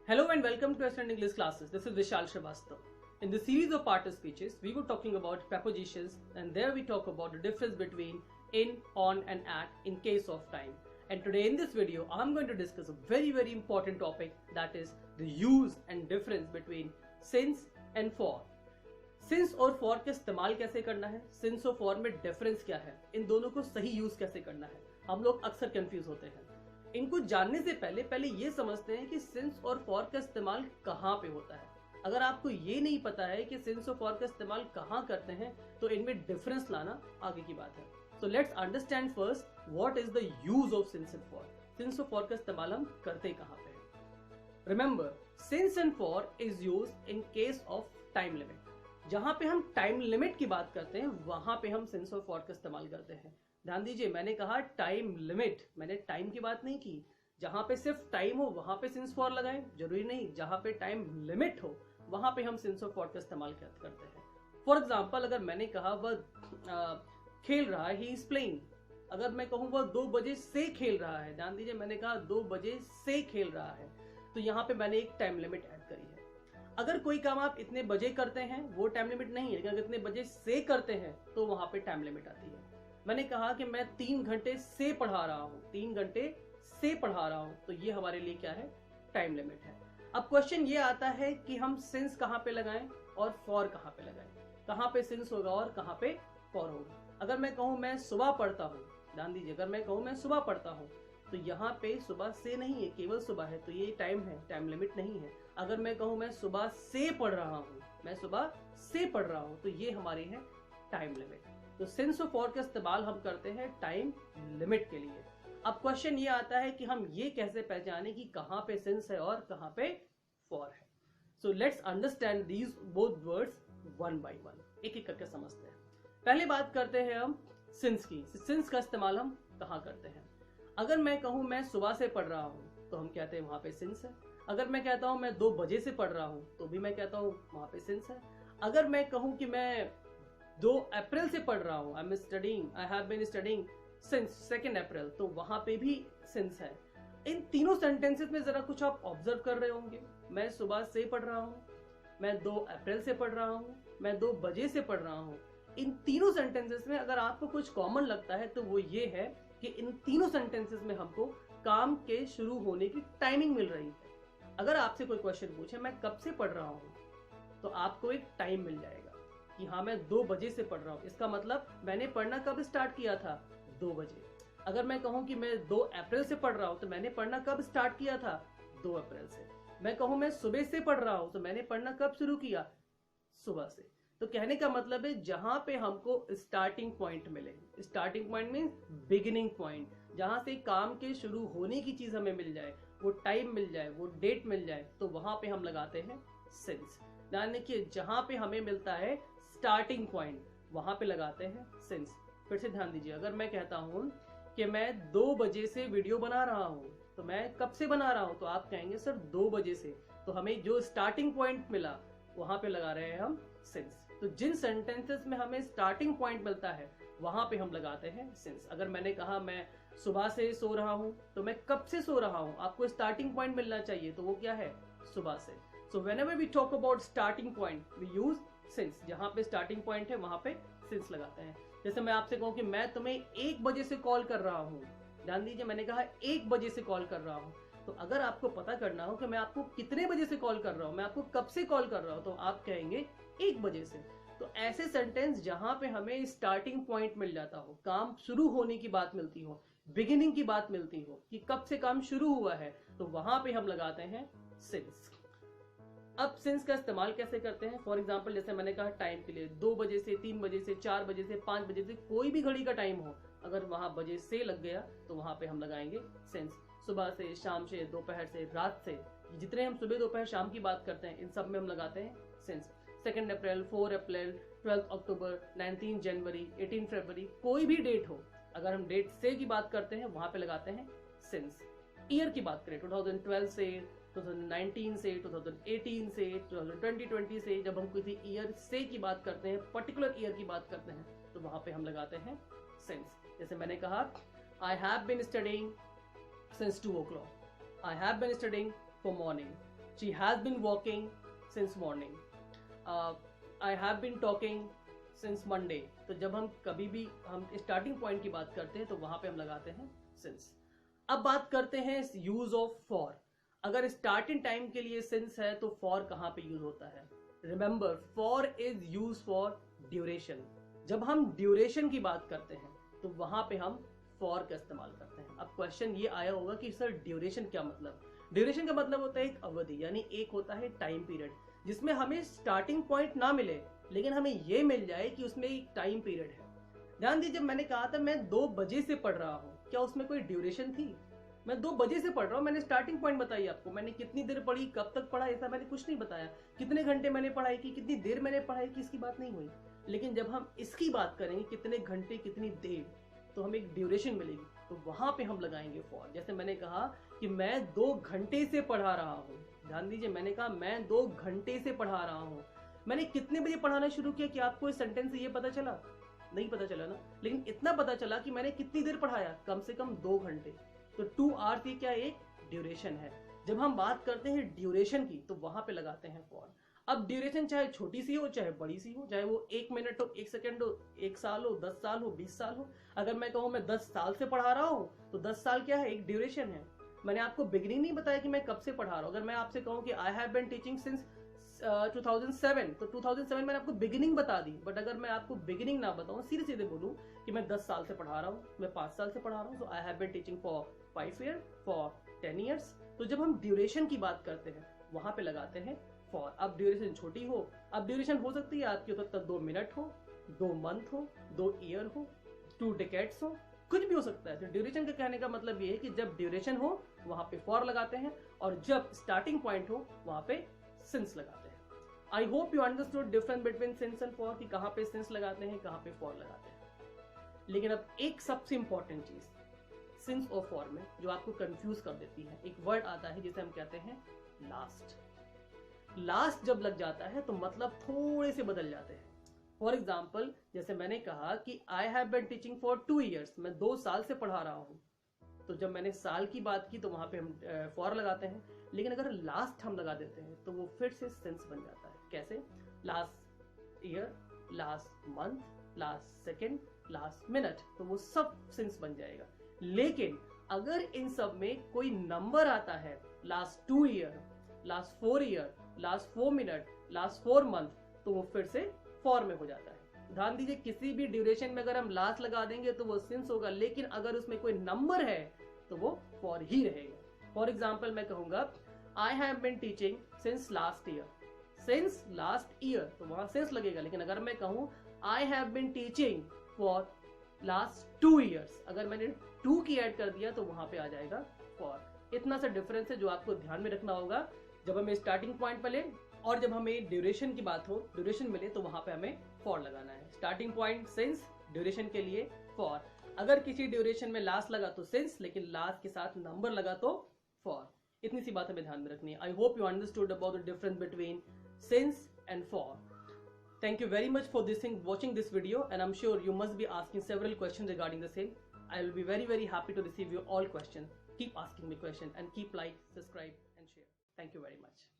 Hello and welcome to Western English classes. This is Vishal Shrivastava. In the series of part of speeches, we were talking about prepositions, and there we talk about the difference between in, on and at in case of time. And today in this video, I'm going to discuss a very important topic, that is the use and difference between since and for. Since और for का इस्तेमाल कैसे करना है, since और for में difference क्या है, इन दोनों को सही यूज कैसे करना है, हम लोग अक्सर कंफ्यूज होते हैं। इनको जानने से पहले ये समझते हैं कि सिंस और फॉर का इस्तेमाल कहाँ पे होता है। अगर आपको ये नहीं पता है कि सिंस और फॉर का इस्तेमाल कहाँ करते हैं तो इनमें डिफरेंस लाना आगे की बात है। So let's understand first what is the use of since and for. Since और फॉर का इस्तेमाल हम करते कहाँ पे हैं। Remember, since and for is used in case of time limit. जहां पे हम टाइम लिमिट की बात करते हैं वहां पे हम सिंस और फॉर का इस्तेमाल करते हैं। ध्यान दीजिए, मैंने कहा टाइम लिमिट, मैंने टाइम की बात नहीं की। जहां पे सिर्फ टाइम हो वहां पे सिंस फॉर लगाएं, जरूरी नहीं। जहां पे टाइम लिमिट हो वहां पे हम सिंस और फॉर का इस्तेमाल करते हैं। फॉर एग्जाम्पल, अगर मैंने कहा वह खेल रहा है, ही इज प्लेइंग। अगर मैं कहूँ वह 2 बजे से खेल रहा है, ध्यान दीजिए मैंने कहा 2 बजे से खेल रहा है, तो यहाँ पे मैंने एक टाइम लिमिट ऐड करी है। अगर कोई काम आप इतने बजे करते हैं वो टाइम लिमिट नहीं है, लेकिन अगर इतने बजे से करते हैं तो वहां पे टाइम लिमिट आती है। मैंने कहा कि मैं 3 घंटे से पढ़ा रहा हूं, 3 घंटे से पढ़ा रहा हूं, तो ये हमारे लिए क्या है, टाइम लिमिट है। अब क्वेश्चन ये आता है कि हम सिंस कहां पे लगाएं और फॉर कहां पे लगाएं, कहां पे सिंस होगा और कहां पे फॉर होगा। अगर मैं कहूं मैं सुबह पढ़ता हूं, ध्यान दीजिए, अगर मैं कहूं मैं सुबह पढ़ता हूं तो यहाँ पे सुबह से नहीं है, केवल सुबह है, तो ये टाइम है, टाइम लिमिट नहीं है। अगर मैं कहूँ मैं सुबह से पढ़ रहा हूँ, मैं सुबह से पढ़ रहा हूँ, तो ये हमारी है टाइम लिमिट। तो सिंस और फॉर का इस्तेमाल हम करते हैं टाइम लिमिट के लिए। अब क्वेश्चन ये आता है कि हम ये कैसे पहचाने कि कहाँ पे सिंस है और कहाँ पे फॉर है। So let's understand these both words one by one, एक एक करके समझते हैं। पहले बात करते हैं हम सिंस की। सिंस का इस्तेमाल हम कहाँ करते हैं। अगर मैं कहूं मैं सुबह से पढ़ रहा हूं तो हम कहते हैं वहां पे सिंस है। अगर मैं कहता हूं मैं 2 बजे से पढ़ रहा हूं तो भी मैं कहता हूं वहां पे सिंस है। अगर मैं कहूं कि मैं 2 अप्रैल से पढ़ रहा हूं, I have been studying since 2 April, तो वहां पे भी सिंस है। इन तीनों सेंटेंसेस में जरा कुछ आप ऑब्जर्व कर रहे होंगे। मैं सुबह से पढ़ रहा हूं, मैं 2 अप्रैल से पढ़ रहा हूं, मैं 2 बजे से पढ़ रहा हूं। इन तीनों सेंटेंसेस में अगर आपको कुछ कॉमन लगता है तो वो ये है कि इन तीनों सेंटेंसेस में हमको काम के शुरू होने की टाइमिंग मिल रही है। अगर आपसे कोई क्वेश्चन पूछे मैं कब से पढ़ रहा हूं, तो आपको एक टाइम मिल जाएगा कि हाँ मैं 2 बजे से पढ़ रहा हूं, इसका मतलब मैंने पढ़ना कब स्टार्ट किया था, 2 बजे। अगर मैं कहूं कि मैं 2 अप्रैल से पढ़ रहा हूं तो मैंने पढ़ना कब स्टार्ट किया था, 2 अप्रैल से। मैं कहूं मैं सुबह से पढ़ रहा हूं तो मैंने पढ़ना कब शुरू किया, सुबह से। तो कहने का मतलब है जहां पे हमको स्टार्टिंग पॉइंट मिले, starting point means beginning point, जहां से काम के शुरू होने की चीज हमें मिल जाए, वो टाइम मिल जाए, वो डेट मिल जाए, तो वहां पे हम लगाते हैं सिंस। ध्यान रखिए, जहां पे हमें मिलता है स्टार्टिंग पॉइंट वहां पे लगाते हैं सिंस। फिर से ध्यान दीजिए, अगर मैं कहता हूं कि मैं 2 बजे से वीडियो बना रहा हूं, तो मैं कब से बना रहा हूं, तो आप कहेंगे सर 2 बजे से, तो हमें जो स्टार्टिंग पॉइंट मिला वहां पे लगा रहे हैं हम सिंस। तो जिन सेंटेंसेस में हमें स्टार्टिंग पॉइंट मिलता है वहां पे हम लगाते हैं सिंस। अगर मैंने कहा मैं सुबह से सो रहा हूं तो मैं कब से सो रहा हूं, आपको स्टार्टिंग पॉइंट मिलना चाहिए, तो वो क्या है, सुबह से। So whenever we talk about starting point we use since. जहां पे स्टार्टिंग पॉइंट है वहां पे सिंस लगाते हैं। जैसे मैं आपसे कहूं कि मैं तुम्हें 1 बजे से कॉल कर रहा हूं, ध्यान दीजिए मैंने कहा 1 बजे से कॉल कर रहा हूं। तो अगर आपको पता करना हो कि मैं आपको कितने बजे से कॉल कर रहा हूं, मैं आपको कब से कॉल कर रहा हूं, तो आप कहेंगे 1 बजे से। तो ऐसे सेंटेंस जहां पे हमें स्टार्टिंग पॉइंट मिल जाता हो, काम शुरू होने की बात मिलती हो, बिगिनिंग की बात मिलती हो कि कब से काम शुरू हुआ है, तो वहां पे हम लगाते हैं सिंस। अब सिंस का इस्तेमाल कैसे करते हैं। फॉर एग्जाम्पल, जैसे मैंने कहा टाइम के लिए 2 बजे से, 3 बजे से, 4 बजे से, 5 बजे से, कोई भी घड़ी का टाइम हो, अगर वहां बजे से लग गया तो वहां पे हम लगाएंगे सिंस। सुबह से, शाम से, दोपहर से, रात से, जितने हम सुबह दोपहर शाम की बात करते हैं इन सब में हम लगाते हैं सिंस। 2 अप्रैल, 4 अप्रैल, 12 अक्टूबर, 19 जनवरी, 18 फरवरी, कोई भी डेट हो, अगर हम डेट से की बात करते हैं वहां पे लगाते हैं सिंस। ईयर की बात करें 2012 से, 2019 से, 2018 से, 2020 से, जब हम किसी ईयर से की बात करते हैं, पर्टिकुलर ईयर की बात करते हैं, तो वहां पे हम लगाते हैं सिंस। जैसे मैंने कहा I have been studying since 2 o'clock, I have been studying for morning, She has been walking since morning. I have been talking since Monday. तो जब हम कभी भी हम स्टार्टिंग पॉइंट की बात करते हैं तो वहां पे हम लगाते हैं since. अब बात करते हैं यूज ऑफ for. अगर स्टार्टिंग टाइम के लिए since है तो for कहाँ पे यूज होता है? Remember, for is used for duration. जब हम ड्यूरेशन की बात करते हैं तो वहां पे हम for का इस्तेमाल करते हैं. अब क्वेश्चन ये आया होगा कि सर ड्यूरेशन क्या मतलब? ड्यूरेशन का मतलब होता है एक अवधि, यानी एक होता है टाइम पीरियड जिसमें हमें स्टार्टिंग पॉइंट ना मिले लेकिन हमें ये मिल जाए कि उसमें एक टाइम पीरियड है. ध्यान दीजिए, मैंने कहा था मैं 2 बजे से पढ़ रहा हूँ, क्या उसमें कोई ड्यूरेशन थी? मैं 2 बजे से पढ़ रहा हूँ, मैंने स्टार्टिंग पॉइंट बताई आपको, मैंने कितनी देर पढ़ी, कब तक पढ़ा, ऐसा मैंने कुछ नहीं बताया. कितने घंटे मैंने पढ़ाई की, कितनी देर मैंने पढ़ाई की, इसकी बात नहीं हुई. लेकिन जब हम इसकी बात करेंगे कितने घंटे कितनी देर, तो हमें एक ड्यूरेशन मिलेगी, तो वहां पे हम लगाएंगे फॉर. जैसे मैंने कहा कि मैं 2 घंटे से पढ़ा रहा हूँ. ध्यान दीजिए, मैंने कहा मैं 2 घंटे से पढ़ा रहा हूँ. मैंने कितने बजे पढ़ाना शुरू किया, कि आपको इस सेंटेंस से ये पता चला? नहीं पता चला ना. लेकिन इतना पता चला कि मैंने कितनी देर पढ़ाया, कम से कम 2 घंटे. तो 2 आवर्स ये क्या एक ड्यूरेशन है. जब हम बात करते हैं ड्यूरेशन की तो वहां पे लगाते हैं फॉर. अब ड्यूरेशन चाहे छोटी सी हो चाहे बड़ी सी हो, चाहे वो 1 मिनट हो, 1 सेकंड हो, 1 साल हो, 10 साल हो, 20 साल हो. अगर मैं कहूँ मैं 10 साल से पढ़ा रहा हूँ तो 10 साल क्या है, एक ड्यूरेशन है. मैंने आपको बिगिनिंग नहीं बताया कि मैं कब से पढ़ा रहा हूँ. अगर मैं आपसे कहूँ कि I have been teaching since 2007, तो 2007 मैंने आपको बिगिनिंग बता दी. बट अगर मैं आपको बिगिनिंग ना बताऊं, सीधे सीधे बोलूं कि मैं 10 साल से पढ़ा रहा हूं, मैं 5 साल से पढ़ा रहा हूं, तो I have been teaching for 5 year, for 10 years. तो जब हम ड्यूरेशन की बात करते हैं वहां पे लगाते हैं फॉर. अब ड्यूरेशन छोटी हो, अब ड्यूरेशन हो सकती है आपकी, हो सकता है 2 मिनट हो, 2 मंथ हो, 2 ईयर हो, 2 डिकेड्स हो, कुछ भी हो सकता है. तो ड्यूरेशन का कहने का मतलब ये है कि जब ड्यूरेशन हो वहां पे फॉर लगाते हैं, और जब स्टार्टिंग पॉइंट हो वहां पे सिंस लगाते हैं. I hope you understood difference between since and for, कि कहां पे सिंस लगाते हैं, कहां पे फॉर लगाते हैं. लेकिन अब एक सबसे इंपॉर्टेंट चीज सिंस और फॉर में जो आपको कंफ्यूज कर देती है, एक वर्ड आता है जिसे हम कहते हैं लास्ट. लास्ट जब लग जाता है तो मतलब थोड़े से बदल जाते हैं. फॉर एग्जाम्पल, जैसे मैंने कहा कि I have been teaching for 2 years, मैं 2 साल से पढ़ा रहा हूं, तो जब मैंने साल की बात की तो वहां पे हम फॉर लगाते हैं. लेकिन अगर लास्ट हम लगा देते हैं तो वो फिर से सिंस बन जाता है. कैसे? Last year, last month, last second, last minute, तो वो सब सिंस बन जाएगा. लेकिन अगर इन सब में कोई नंबर आता है, last 2 year, last 4 year, last 4 minute, last 4 month, तो वो फिर से फॉर में हो जाता है. ध्यान दीजिए, किसी भी ड्यूरेशन में अगर हम लास्ट लगा देंगे तो वो सिंस होगा, लेकिन अगर उसमें कोई नंबर है तो वो फॉर ही रहेगा. फॉर एग्जाम्पल मैं कहूंगा I have been teaching since last year, since last year, तो वहां सिंस लगेगा. लेकिन अगर मैं कहूं I have been teaching for last 2 years, अगर मैंने 2 की ऐड कर दिया तो वहां पे आ जाएगा फॉर. इतना सा डिफरेंस है जो आपको ध्यान में रखना होगा जब हमें स्टार्टिंग पॉइंट मिले और जब हमें ड्यूरेशन की बात हो, ड्यूरेशन मिले, तो वहां पे हमें फॉर लगाना है. स्टार्टिंग पॉइंट सिंस, ड्यूरेशन के लिए फॉर. अगर किसी ड्यूरेशन में लास्ट लगा तो सिंस, लेकिन लास्ट के साथ नंबर लगा तो फॉर. इतनी सी बात हमें ध्यान में रखनी है. I hope you understood about the difference between since and for. Thank you very much for watching this video, and I'm sure you must be asking several questions regarding the same. I will be very happy to receive your all questions. Keep asking me questions and keep like, subscribe and share. Thank you very much.